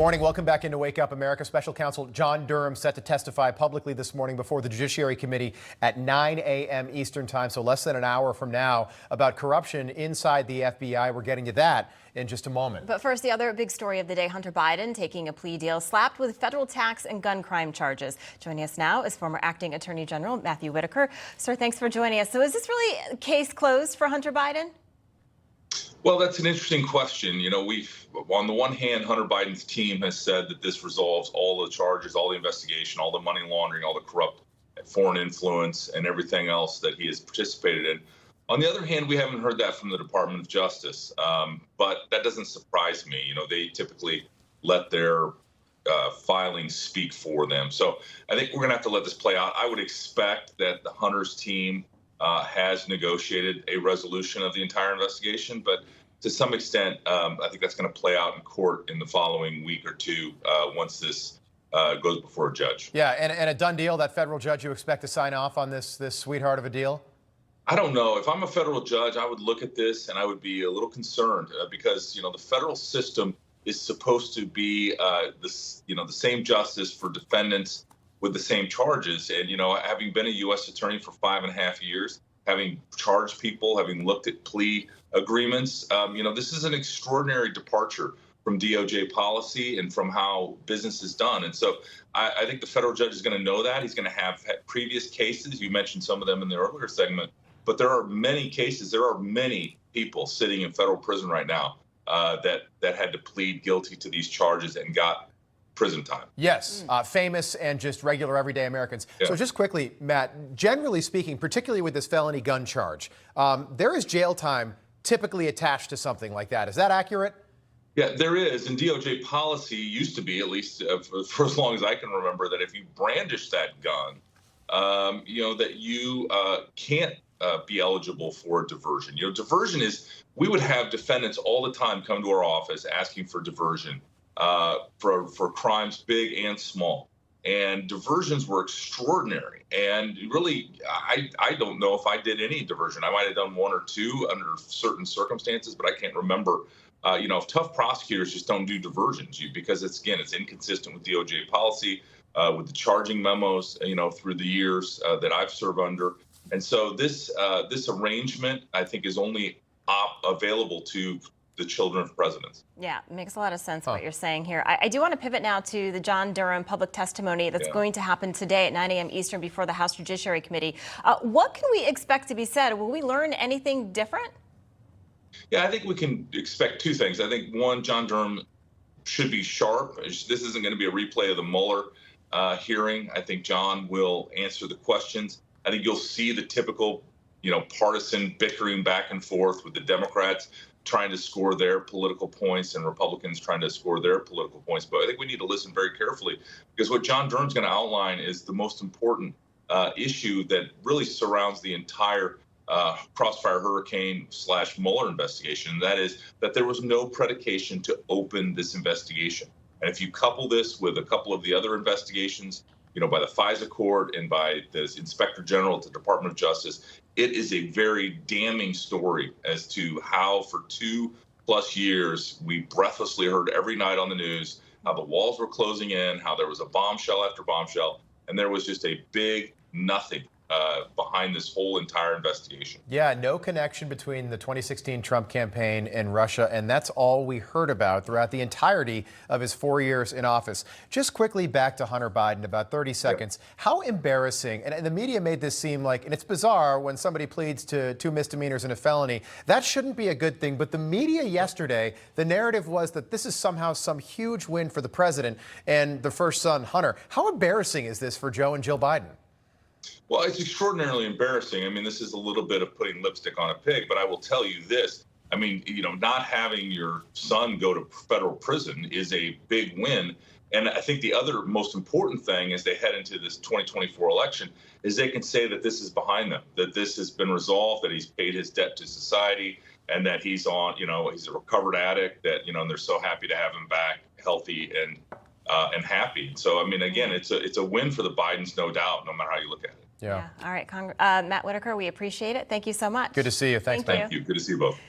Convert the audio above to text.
Morning. Welcome back into Wake Up America. Special Counsel John Durham set to testify publicly this morning before the Judiciary Committee at 9 a.m. Eastern Time, so less than an hour from now, about corruption inside the FBI. We're getting to that in just a moment. But first, the other big story of the day, Hunter Biden taking a plea deal slapped with federal tax and gun crime charges. Joining us now is former acting Attorney General Matthew Whitaker. Sir, thanks for joining us. So is this really a case closed for Hunter Biden? Well, that's an interesting question. You know, on the one hand, Hunter Biden's team has said that this resolves all the charges, all the investigation, all the money laundering, all the corrupt foreign influence, and everything else that he has participated in. On the other hand, we haven't heard that from the Department of Justice, but that doesn't surprise me. You know, they typically let their filings speak for them. So I think we're going to have to let this play out. I would expect that the Hunter's team has negotiated a resolution of the entire investigation, but to some extent, I think that's going to play out in court in the following week or two once this goes before a judge. Yeah, and a done deal, that federal judge you expect to sign off on this sweetheart of a deal? I don't know. If I'm a federal judge, I would look at this and I would be a little concerned because, you know, the federal system is supposed to be the same justice for defendants with the same charges. And, you know, having been a U.S. attorney for 5.5 years, having charged people, having looked at plea agreements, you know, this is an extraordinary departure from DOJ policy and from how business is done. And so I think the federal judge is going to know that. He's going to have previous cases. You mentioned some of them in the earlier segment, but there are many cases. There are many people sitting in federal prison right now that had to plead guilty to these charges and got prison time. Yes, famous and just regular everyday Americans. Yeah. So just quickly, Matt, generally speaking, particularly with this felony gun charge, there is jail time typically attached to something like that. Is that accurate? Yeah, there is. And DOJ policy used to be, at least for as long as I can remember, that if you brandish that gun, you know, that you can't be eligible for diversion. You know, diversion is, we would have defendants all the time come to our office asking for diversion for crimes big and small. And diversions were extraordinary. And really, I don't know if I did any diversion. I might have done one or two under certain circumstances, but I can't remember. You know, if tough prosecutors just don't do diversions, because it's inconsistent with DOJ policy, with the charging memos, you know, through the years that I've served under. And so this arrangement, I think, is only available to the children of presidents. Yeah, it makes a lot of sense what you're saying here. I do want to pivot now to the John Durham public testimony that's going to happen today at 9 a.m. Eastern before the House Judiciary Committee. What can we expect to be said? Will we learn anything different? Yeah, I think we can expect two things. I think, one, John Durham should be sharp. This isn't going to be a replay of the Mueller hearing. I think John will answer the questions. I think you'll see the typical, you know, partisan bickering back and forth with the Democrats trying to score their political points and Republicans trying to score their political points. But I think we need to listen very carefully, because what John Durham's going to outline is the most important issue that really surrounds the entire Crossfire Hurricane / Mueller investigation. And that is that there was no predication to open this investigation. And if you couple this with a couple of the other investigations, you know, by the FISA court and by the Inspector General at the Department of Justice, it is a very damning story as to how for 2+ years we breathlessly heard every night on the news how the walls were closing in, how there was a bombshell after bombshell, and there was just a big nothing behind this whole entire investigation. Yeah, no connection between the 2016 Trump campaign and Russia, and that's all we heard about throughout the entirety of his 4 years in office. Just quickly back to Hunter Biden, about 30 seconds. Yeah. How embarrassing, and the media made this seem like, and it's bizarre when somebody pleads to 2 misdemeanors and a felony, that shouldn't be a good thing, but the media yesterday, the narrative was that this is somehow some huge win for the president and the first son, Hunter. How embarrassing is this for Joe and Jill Biden? Well, it's extraordinarily embarrassing. I mean, this is a little bit of putting lipstick on a pig, but I will tell you this. I mean, you know, not having your son go to federal prison is a big win. And I think the other most important thing as they head into this 2024 election is they can say that this is behind them, that this has been resolved, that he's paid his debt to society, and that he's on, you know, he's a recovered addict, that, you know, and they're so happy to have him back healthy and happy. So, I mean, again, it's a win for the Bidens, no doubt, no matter how you look at it. Yeah. All right, Matt Whitaker, we appreciate it. Thank you so much. Good to see you. Thanks, Thank man. You. Good to see you both.